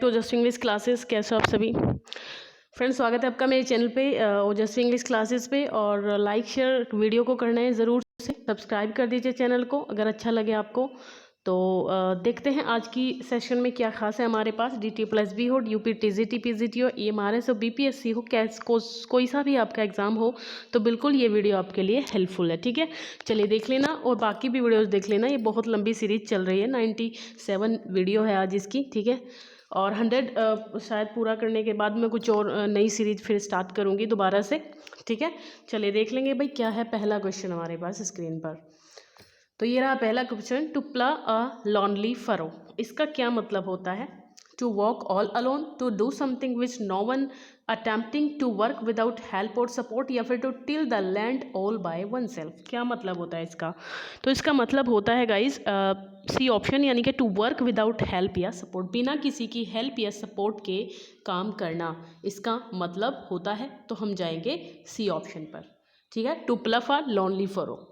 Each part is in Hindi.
टू ओजस्वी इंग्लिश क्लासेस। कैसे हो आप सभी फ्रेंड्स? स्वागत है आपका मेरे चैनल पे ओजस्वी इंग्लिश क्लासेस पे। और लाइक शेयर वीडियो को करना है ज़रूर से, सब्सक्राइब कर दीजिए चैनल को अगर अच्छा लगे आपको तो। देखते हैं आज की सेशन में क्या खास है हमारे पास। DT+B हो, UP TGT PGT हो, EMRS हो, BPSC हो, कोई सा भी आपका एग्ज़ाम हो तो बिल्कुल ये वीडियो आपके लिए हेल्पफुल है। ठीक है, चलिए देख लेना और बाकी भी वीडियोस देख लेना। ये बहुत लंबी सीरीज चल रही है, 97 वीडियो है आज इसकी। ठीक है, और 100 शायद पूरा करने के बाद मैं कुछ और नई सीरीज फिर स्टार्ट करूँगी दोबारा से। ठीक है, चलिए देख लेंगे भाई क्या है पहला क्वेश्चन हमारे पास स्क्रीन पर। तो ये रहा पहला क्वेश्चन, टू प्ला अ लॉनली फरो। इसका क्या मतलब होता है? To walk all alone, to do something which no one, attempting to work without help और सपोर्ट, या फिर to till the land all by one self. क्या मतलब होता है इसका? तो इसका मतलब होता है गाइज सी ऑप्शन, यानी कि टू वर्क विदाउट हेल्प या सपोर्ट, बिना किसी की हेल्प या सपोर्ट के काम करना इसका मतलब होता है। तो हम जाएंगे सी ऑप्शन पर। ठीक है, to plough a lonely furrow.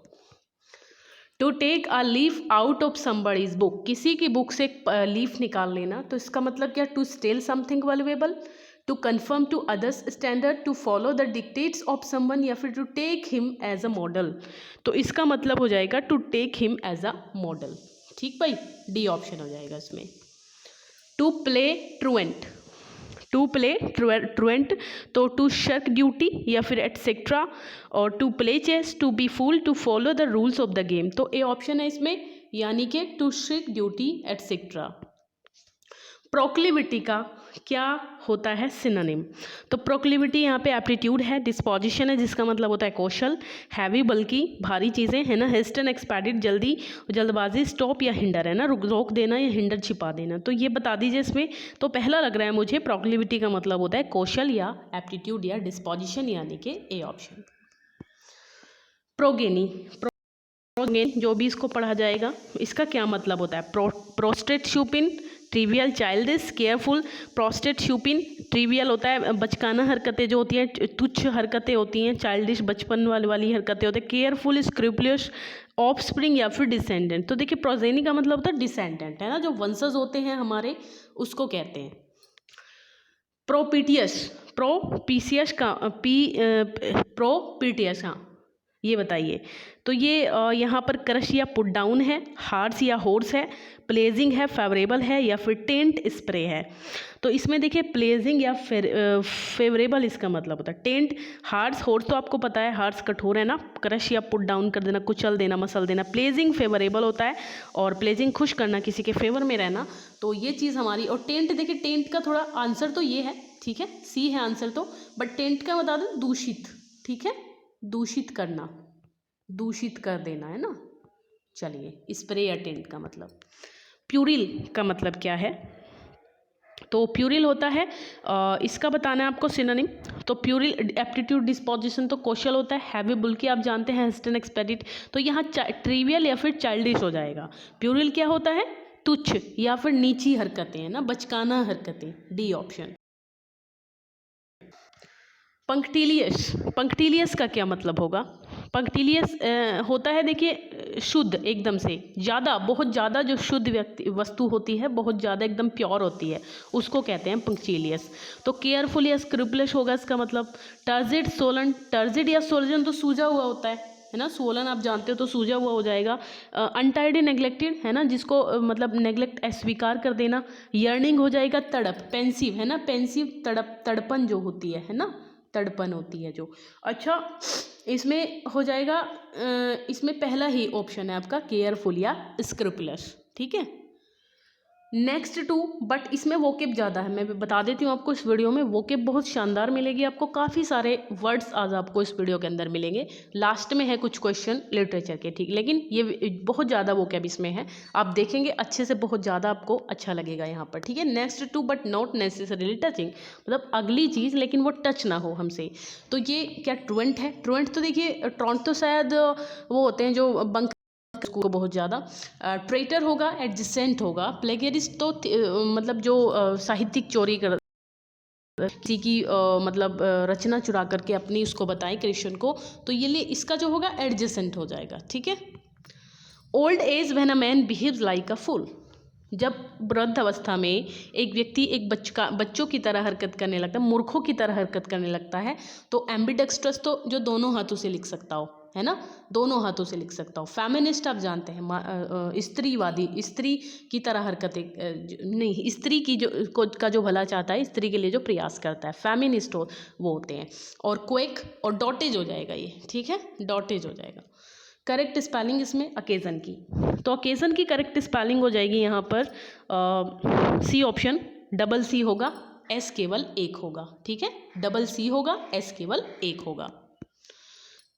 To take a leaf out of somebody's book, किसी की बुक से लीफ निकाल लेना। तो इसका मतलब क्या? To steal something valuable, to confirm to others standard, to follow the dictates of someone, या फिर to take him as a model. तो इसका मतलब हो जाएगा to take him as a model. ठीक भाई, डी ऑप्शन हो जाएगा इसमें। To play truant, to play truant, तो टू शर्क ड्यूटी या फिर एटसेट्रा, और to play chess, to be fool, to follow the rules of the game. तो ए ऑप्शन है इसमें, यानी कि to shirk duty etcetera. Proclivity का क्या होता है सिनोनिम? तो प्रोक्लिविटी यहाँ पे एप्टीट्यूड है, डिस्पोजिशन है जिसका मतलब होता है कौशल, हैवी बल्कि भारी चीज़ें है ना, हेस्ट एंड एक्सपेडिट जल्दी जल्दबाजी, स्टॉप या हिंडर है ना, रोक देना या हिंडर छिपा देना। तो ये बता दीजिए इसमें। तो पहला लग रहा है मुझे, प्रोक्लिविटी का मतलब होता है कौशल या एप्टीट्यूड या डिस्पोजिशन, यानी कि ए ऑप्शन। प्रोगेनी, जो भी इसको पढ़ा जाएगा, इसका क्या मतलब होता है? प्रोस्टेट शुपिन, ट्रिवियल, चाइल्डिश, केयरफुल। प्रोस्टेट शुपिन ट्रिवियल होता है, बचकाना हरकतें जो होती हैं, तुच्छ हरकतें होती हैं। चाइल्डिश बचपन वाली हरकतें होती हैं। केयरफुल स्क्रूपुलस, ऑफस्प्रिंग या फिर डिसेंडेंट। तो देखिए प्रोजेनी का मतलब होता है डिसेंडेंट, है ना, जो वंशज होते हैं हमारे, उसको कहते हैं। प्रोपीटियस, प्रोपीसियस का प्रोपीटियस, हाँ ये बताइए। तो ये यहाँ पर क्रश या पुट डाउन है, हार्स या होर्स है, प्लेजिंग है, फेवरेबल है, या फिर टेंट स्प्रे है। तो इसमें देखिए प्लेजिंग या फेवरेबल इसका मतलब होता है। टेंट, हार्स, होर्स तो आपको पता है हार्स कठोर है ना, क्रश या पुट डाउन कर देना, कुचल देना, मसल देना। प्लेजिंग फेवरेबल होता है, और प्लेजिंग खुश करना, किसी के फेवर में रहना। तो ये चीज़ हमारी। और टेंट, देखिए टेंट का थोड़ा आंसर तो ये है, ठीक है, सी है आंसर तो, बट टेंट का बता दो दूषित। ठीक है, दूषित करना, दूषित कर देना, है ना। चलिए, स्प्रे या टेंट का मतलब। प्यूरिल का मतलब क्या है? तो प्यूरिल होता है, इसका बताना है आपको सिनोनिम। तो प्यूरिल एप्टीट्यूड, डिस्पोजिशन तो कौशल होता है। हैवी बुल्की आप जानते हैं, हेस्ट एंड एक्सपेडिट। तो यहाँ ट्रिवियल या फिर चाइल्डिश हो जाएगा। प्यूरिल क्या होता है? तुच्छ या फिर नीची हरकतें, है ना, बचकाना हरकतें, डी ऑप्शन। पंक्टिलियस, पंक्टिलियस का क्या मतलब होगा? पंक्टिलियस होता है, देखिए शुद्ध एकदम से, ज़्यादा, बहुत ज़्यादा जो शुद्ध वस्तु होती है, बहुत ज़्यादा एकदम प्योर होती है, उसको कहते हैं पंक्टिलियस। तो केयरफुल या स्क्रूपुलस होगा इसका मतलब। टर्जिड, सोलन, टर्जिड या सोल्जन तो सूजा हुआ होता है ना, सोलन आप जानते हो तो सूजा हुआ हो जाएगा। अनटाइडी, नेग्लेक्टेड, है ना, जिसको मतलब नेग्लेक्ट, अस्वीकार कर देना। यर्निंग हो जाएगा तड़प, पेंसिव, है ना, पेंसिव, तड़प, तड़पन जो होती है ना, तड़पन होती है जो। अच्छा, इसमें हो जाएगा, इसमें पहला ही ऑप्शन है आपका केयरफुल या स्क्रूपुलस। ठीक है, नेक्स्ट टू, बट इसमें वोकेब ज़्यादा है, मैं बता देती हूँ आपको। इस वीडियो में वोकेब बहुत शानदार मिलेगी आपको, काफ़ी सारे वर्ड्स आज आपको इस वीडियो के अंदर मिलेंगे। लास्ट में है कुछ क्वेश्चन लिटरेचर के, ठीक, लेकिन ये बहुत ज़्यादा वोकेब इसमें है, आप देखेंगे अच्छे से, बहुत ज़्यादा आपको अच्छा लगेगा यहाँ पर। ठीक है, next to but not necessarily touching, मतलब अगली चीज़ लेकिन वो टच ना हो हमसे। तो ये क्या ट्रुएंट है? ट्रुएंट तो देखिए, ट्रॉन्ट तो शायद वो होते हैं जो बंक को बहुत ज़्यादा। ट्रेटर होगा, एडजेसेंट होगा। प्लेगियरिस्ट तो मतलब जो साहित्यिक चोरी कर, किसी की मतलब रचना चुरा करके अपनी उसको बताएं क्रिश्चियन को, तो ये लिए इसका जो होगा एडजेसेंट हो जाएगा। ठीक है, old age when a man behaves like a fool, जब वृद्ध अवस्था में एक व्यक्ति एक बच्चों की तरह हरकत करने लगता है, मूर्खों की तरह हरकत करने लगता है, तो एम्बिडेक्स्ट्रस तो जो दोनों हाथों से लिख सकता हो, है ना, दोनों हाथों से लिख सकता हो। फेमिनिस्ट आप जानते हैं, स्त्रीवादी, स्त्री की तरह हरकतें नहीं, स्त्री की का जो भला चाहता है, स्त्री के लिए जो प्रयास करता है, फेमिनिस्ट वो होते हैं। और क्वेक और डॉटेज हो जाएगा ये, ठीक है, डॉटेज हो जाएगा। करेक्ट स्पेलिंग इसमें अकेजन की, तो अकेजन की करेक्ट स्पेलिंग हो जाएगी यहाँ पर सी ऑप्शन, डबल सी होगा, एस केवल एक होगा, ठीक है, डबल सी होगा, एस केवल एक होगा।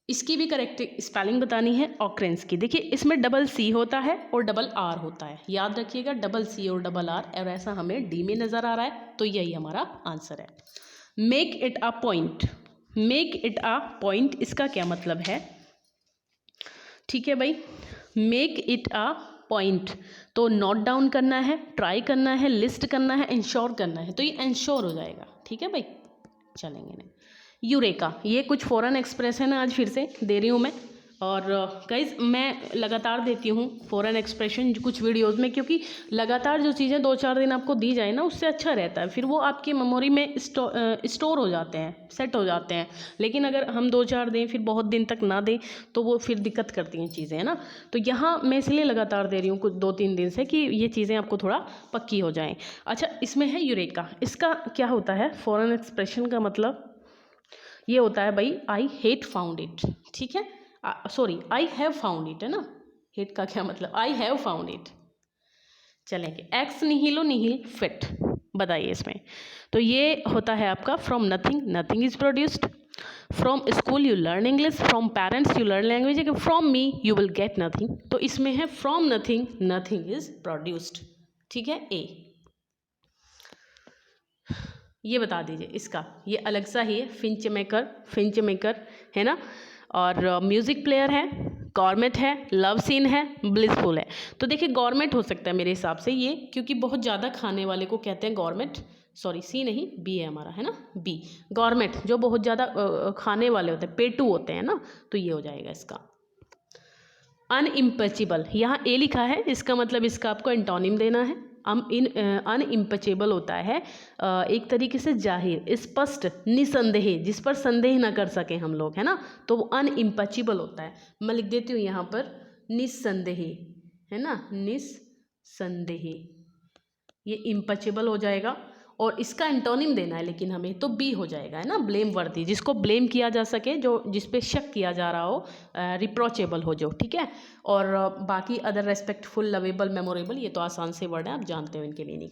इसकी भी करेक्ट स्पेलिंग बतानी है ऑकरेंस की। देखिए इसमें डबल सी होता है और डबल आर होता है, याद रखिएगा, डबल सी और डबल आर, और ऐसा हमें डी में नज़र आ रहा है, तो यही हमारा आंसर है। Make it a point, make it a point इसका क्या मतलब है, ठीक है भाई, मेक इट अ पॉइंट तो नोट डाउन करना है, ट्राई करना है, लिस्ट करना है, इंश्योर करना है, तो ये इंश्योर हो जाएगा, ठीक है भाई, चलेंगे नहीं। यूरेका, ये कुछ फॉरेन एक्सप्रेशन है, आज फिर से दे रही हूँ मैं, और गाइस मैं लगातार देती हूँ फॉरेन एक्सप्रेशन कुछ वीडियोस में, क्योंकि लगातार जो चीज़ें 2-4 दिन आपको दी जाए ना, उससे अच्छा रहता है, फिर वो आपकी मेमोरी में स्टोर हो जाते हैं, सेट हो जाते हैं। लेकिन अगर हम 2-4 दें फिर बहुत दिन तक ना दें तो वो फिर दिक्कत करती हैं चीज़ें, है ना। तो यहाँ मैं इसलिए लगातार दे रही हूँ कुछ 2-3 दिन से, कि ये चीज़ें आपको थोड़ा पक्की हो जाएँ। अच्छा, इसमें है यूरेका, इसका क्या होता है, फॉरेन एक्सप्रेशन का मतलब ये होता है भाई, आई हेट फाउंड इट, ठीक है, sorry I have found it, है ना, हेट का क्या मतलब, आई हैव फाउंड इट। चलेंगे, एक्स निहिलो निहिल फिट, बताइए इसमें, तो ये होता है आपका from nothing, nothing is produced, from school you learn English, from parents you learn language, from me you will get nothing, तो इसमें है from nothing, nothing is produced, ठीक है, ए। ये बता दीजिए इसका, ये अलग सा ही है, फिंच मेकर, फिंच मेकर, है ना, और म्यूज़िक प्लेयर है, गॉर्मेट है, लव सीन है, ब्लिसफुल है। तो देखिए गॉर्मेट हो सकता है मेरे हिसाब से ये, क्योंकि बहुत ज़्यादा खाने वाले को कहते हैं गॉर्मेट, सॉरी सी नहीं, बी है हमारा, है ना, बी, गॉर्मेट जो बहुत ज़्यादा खाने वाले होते हैं, पेटू होते हैं ना, तो ये हो जाएगा इसका। अनइम्पचेबल, यहाँ ए लिखा है, इसका मतलब इसका आपको एंटोनिम देना है। अनइम्पचेबल होता है एक तरीके से जाहिर, स्पष्ट, निसंदेह, जिस पर संदेह ना कर सकें हम लोग, है ना, तो वो अनइम्पचेबल होता है। मैं लिख देती हूँ यहाँ पर निसंदेह, है ना, निसंदेह, ये इम्पचेबल हो जाएगा। और इसका एंटोनिम देना है लेकिन हमें, तो बी हो जाएगा, है ना, ब्लेम वर्दी, जिसको ब्लेम किया जा सके, जो जिस पे शक किया जा रहा हो, रिप्रोचेबल हो जो, ठीक है। और बाकी अदर रेस्पेक्टफुल, लवेबल, मेमोरेबल, ये तो आसान से वर्ड है, आप जानते हो इनके लिए नहीं।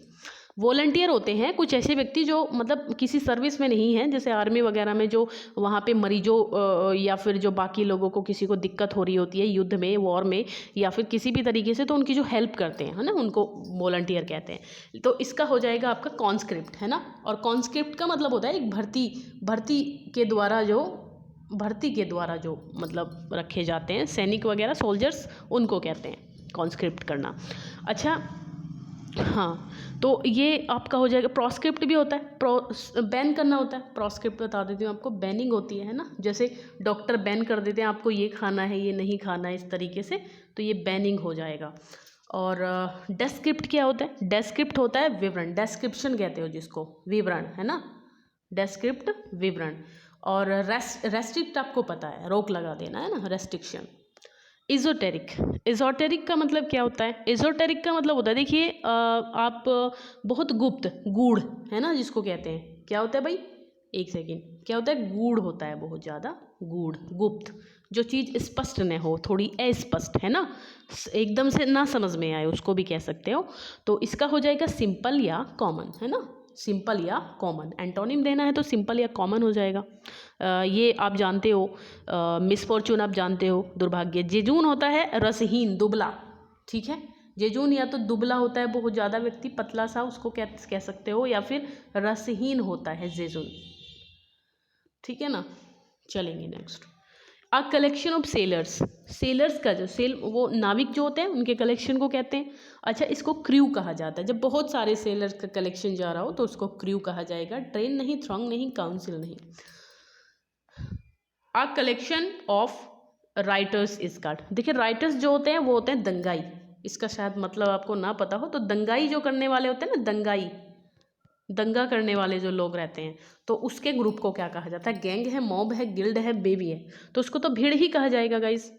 वॉलंटियर होते हैं कुछ ऐसे व्यक्ति जो मतलब किसी सर्विस में नहीं हैं, जैसे आर्मी वगैरह में, जो वहाँ पे मरीजों या फिर जो बाकी लोगों को किसी को दिक्कत हो रही होती है युद्ध में, वॉर में, या फिर किसी भी तरीके से, तो उनकी जो हेल्प करते हैं, है ना, उनको वॉलंटियर कहते हैं। तो इसका हो जाएगा आपका कॉन्स्क्रिप्ट, है ना, और कॉन्स्क्रिप्ट का मतलब होता है एक भर्ती के द्वारा जो मतलब रखे जाते हैं सैनिक वगैरह, सोल्जर्स, उनको कहते हैं कॉन्स्क्रिप्ट करना। अच्छा हाँ, तो ये आपका हो जाएगा। प्रोस्क्रिप्ट भी होता है, बैन करना होता है, प्रोस्क्रिप्ट बता देती हूँ आपको, बैनिंग होती है ना, जैसे डॉक्टर बैन कर देते हैं आपको, ये खाना है, ये नहीं खाना है, इस तरीके से, तो ये बैनिंग हो जाएगा। और डेस्क्रिप्ट क्या होता है, डेस्क्रिप्ट होता है विवरण, डेस्क्रिप्शन कहते हो जिसको, विवरण, है ना, डेस्क्रिप्ट विवरण। और रेस्ट्रिक्ट आपको पता है, रोक लगा देना, है ना, रेस्ट्रिक्शन। इजोटेरिक, इजोटेरिक का मतलब क्या होता है, इजोटेरिक का मतलब होता है, देखिए आप बहुत गुप्त, गूढ़, है ना, जिसको कहते हैं, क्या होता है भाई, एक सेकेंड, क्या होता है, गूढ़ होता है, बहुत ज़्यादा गूढ़, गुप्त, जो चीज़ स्पष्ट न हो, थोड़ी अस्पष्ट, है ना, एकदम से ना समझ में आए, उसको भी कह सकते हो। तो इसका हो जाएगा सिंपल या कॉमन, है ना, सिंपल या कॉमन, एंटोनिम देना है तो सिंपल या कॉमन हो जाएगा। ये आप जानते हो, मिसफॉर्चून आप जानते हो, दुर्भाग्य। जेजून होता है रसहीन, दुबला, ठीक है, जेजून या तो दुबला होता है बहुत ज़्यादा व्यक्ति, पतला सा, उसको कह सकते हो, या फिर रसहीन होता है जेजून, ठीक है ना। चलेंगे next, a collection of sellers, sellers का जो वो नाविक जो होते हैं उनके कलेक्शन को कहते हैं। अच्छा, इसको क्रू कहा जाता है, जब बहुत सारे सेलर्स का कलेक्शन जा रहा हो तो उसको क्रू कहा जाएगा, ट्रेन नहीं, थ्रॉन्ग नहीं, काउंसिल नहीं। A collection of writers is called, देखिए राइटर्स जो होते हैं वो होते हैं दंगाई, इसका शायद मतलब आपको ना पता हो, तो दंगाई जो करने वाले होते हैं ना, दंगाई, दंगा करने वाले जो लोग रहते हैं, तो उसके ग्रुप को क्या कहा जाता है? गैंग है, मॉब है, गिल्ड है, बेबी है, तो उसको तो भीड़ ही कहा जाएगा गाइस,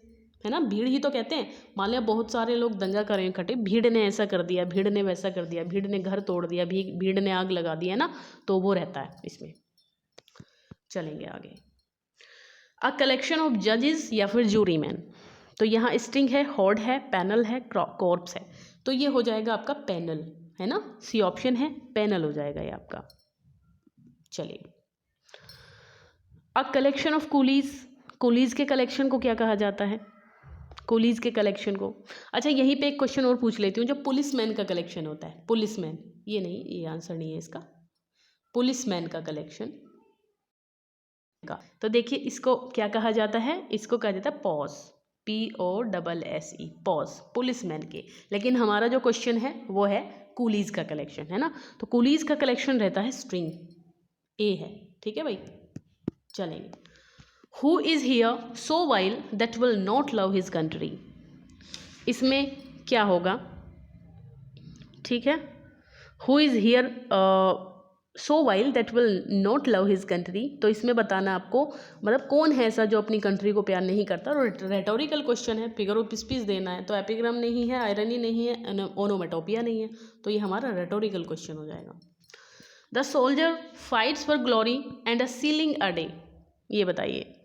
है ना, भीड़ ही तो कहते हैं। मान लिया बहुत सारे लोग दंगा कर रहे हैं इकट्ठे, भीड़ ने ऐसा कर दिया, भीड़ ने वैसा कर दिया, भीड़ ने घर तोड़ दिया, भीड़ ने आग लगा दी, है ना, तो वो रहता है इसमें। चलेंगे आगे। अ कलेक्शन ऑफ जजेस या फिर जूरी मैन, तो यहाँ स्ट्रिंग है, हॉर्ड है, पैनल है, कॉर्प्स है, तो ये हो जाएगा आपका पैनल, है ना, सी ऑप्शन है, पैनल हो जाएगा ये आपका। चलिए, a collection of Coolidge, Coolidge के कलेक्शन को क्या कहा जाता है? कूलीज के कलेक्शन को, अच्छा यहीं पे एक क्वेश्चन और पूछ लेती हूँ, जो पुलिसमैन का कलेक्शन होता है, पुलिसमैन, ये नहीं, ये आंसर नहीं है इसका, पुलिसमैन का कलेक्शन का, तो देखिए इसको क्या कहा जाता है? इसको कहा जाता है पॉज, POSSE, पॉज, पुलिसमैन के। लेकिन हमारा जो क्वेश्चन है वो है कूलीज का कलेक्शन, है ना, तो कूलीज का कलेक्शन रहता है स्ट्रिंग, ए है, ठीक है भाई। चलेंगे, who is here so while that will not love his country, इसमें क्या होगा? ठीक है, who is here so while that will not love his country, तो इसमें बताना आपको, मतलब कौन है ऐसा जो अपनी कंट्री को प्यार नहीं करता, और रेटोरिकल क्वेश्चन है, फिगर ऑफ स्पीच देना है, तो एपिग्राम नहीं है, आयरनी नहीं है, ओनोमेटोपिया नहीं है, तो ये हमारा रेटोरिकल क्वेश्चन हो जाएगा। The soldier fights for glory and a ceiling a day, ये बताइए।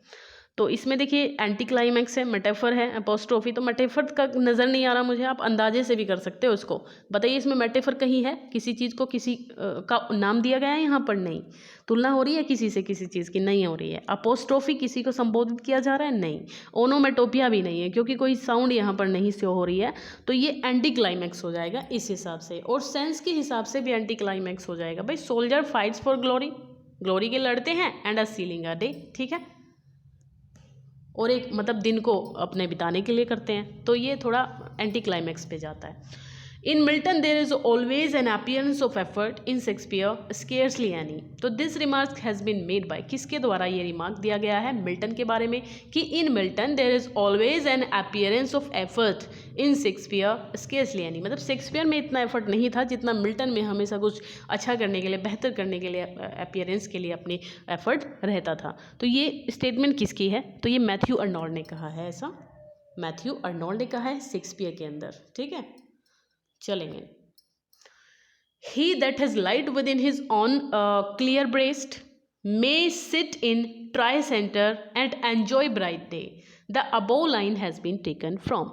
तो इसमें देखिए एंटी क्लाइमैक्स है, मेटाफर है, अपोस्ट्रोफी, तो मेटाफर का नज़र नहीं आ रहा मुझे, आप अंदाजे से भी कर सकते हो इसको। बताइए इसमें मेटाफर कहीं है? किसी चीज़ को किसी का नाम दिया गया है यहाँ पर? नहीं। तुलना हो रही है किसी से किसी चीज़ की? नहीं हो रही है। अपोस्ट्रोफी किसी को संबोधित किया जा रहा है? नहीं। ओनोमेटोपिया भी नहीं है, क्योंकि कोई साउंड यहाँ पर नहीं शो हो रही है, तो ये एंटी क्लाइमैक्स हो जाएगा इस हिसाब से, और सेंस के हिसाब से भी एंटी क्लाइमैक्स हो जाएगा। भाई soldier fights for glory, glory के लड़ते हैं, and a ceiling a day, ठीक है, और एक मतलब दिन को अपने बिताने के लिए करते हैं, तो ये थोड़ा एंटी क्लाइमैक्स पे जाता है। In Milton there is always an appearance of effort, in Shakespeare scarcely any, तो this remark has been made by, किसके द्वारा ये रिमार्क दिया गया है मिल्टन के बारे में, कि in Milton there is always an appearance of effort, in Shakespeare scarcely any, मतलब शेक्सपियर में इतना एफर्ट नहीं था जितना मिल्टन में हमेशा कुछ अच्छा करने के लिए, बेहतर करने के लिए, अपीयरेंस के लिए अपनी एफर्ट रहता था। तो ये स्टेटमेंट किसकी है? तो ये मैथ्यू अर्नोल्ड ने कहा है, ऐसा मैथ्यू अर्नोल्ड ने कहा है शेक्सपियर के अंदर, ठीक है। चलेंगे, he that has light within his own clear breast may sit in tri-center and enjoy bright day, the above line has been taken from,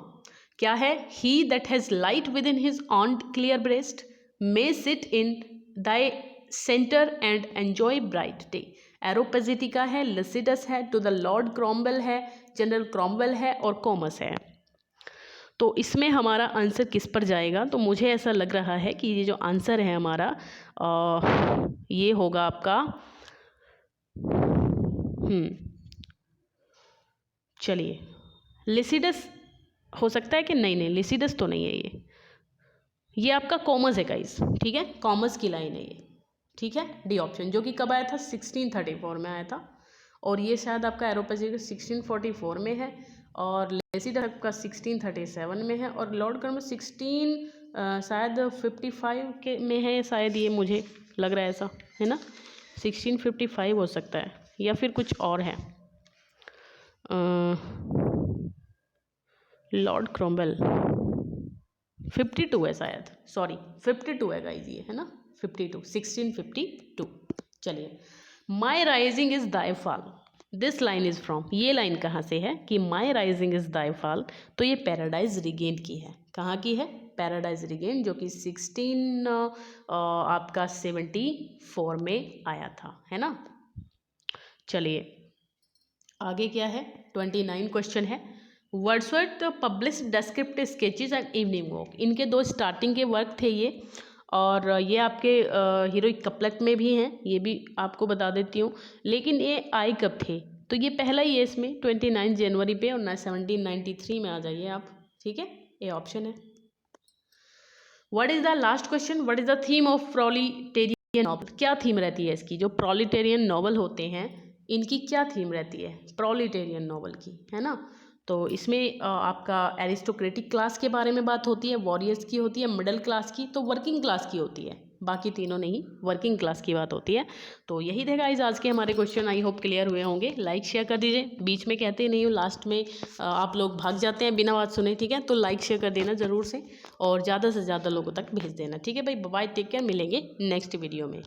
क्या है? he that has light within his own clear breast may sit in thy center and enjoy bright day, एरोपेजिटिका है, लिसिडस है, टू द लॉर्ड क्रॉम्वेल है, जनरल क्रॉम्वेल है, और कॉमस है। तो इसमें हमारा आंसर किस पर जाएगा? तो मुझे ऐसा लग रहा है कि ये जो आंसर है हमारा ये होगा आपका, चलिए लिसिडस हो सकता है कि नहीं, लिसिडस तो नहीं है, ये आपका कॉमस है गाइस, ठीक है, कॉमस की लाइन है ये, ठीक है, डी ऑप्शन, जो कि कब आया था? 1634 में आया था, और ये शायद आपका एरोपेजिटिका 1644 में है, और लेसिडस आपका 1637 में है, और लॉर्ड कर्म 16 शायद 55 के में है शायद, ये मुझे लग रहा है ऐसा, है ना, 1655 हो सकता है, या फिर कुछ और है, लॉर्ड क्रॉम्वेल 52 है शायद, सॉरी 52 है गाइस ये, है ना, 52, 1652। चलिए, माई rising is thy fall, this line is from, ये लाइन कहाँ से है कि माई राइजिंग इज दाई फॉल, तो ये पैराडाइज रिगेंड की है, कहाँ की है? पैराडाइज रिगेंड, जो कि 1674 में आया था, है ना। चलिए आगे क्या है? 29 क्वेश्चन है, Wordsworth published descriptive sketches and evening walk, इनके 2 स्टार्टिंग के वर्क थे ये, और ये आपके हीरोइक कपलेट में भी हैं, ये भी आपको बता देती हूँ, लेकिन ये आए कब थे? तो ये पहला ही है इसमें 29 जनवरी पे, और 1793 में आ जाइए आप, ठीक है, ये ऑप्शन है। What is the last question, what is the theme of proletarian novel, क्या थीम रहती है इसकी? जो प्रोलिटेरियन नॉवल होते हैं इनकी क्या थीम रहती है? प्रोलिटेरियन नॉवल की, है ना, तो इसमें आपका एरिस्टोक्रेटिक क्लास के बारे में बात होती है, वॉरियर्स की होती है, मिडिल क्लास की, तो वर्किंग क्लास की होती है, बाकी तीनों नहीं, वर्किंग क्लास की बात होती है। तो यही थे गाइस आज के हमारे क्वेश्चन, आई होप क्लियर हुए होंगे। लाइक शेयर कर दीजिए, बीच में कहते नहीं हो, लास्ट में आप लोग भाग जाते हैं बिना बात सुने, ठीक है, तो लाइक शेयर कर देना ज़रूर से और ज़्यादा से ज़्यादा लोगों तक भेज देना, ठीक है भाई। बाय, टेक केयर, मिलेंगे नेक्स्ट वीडियो में।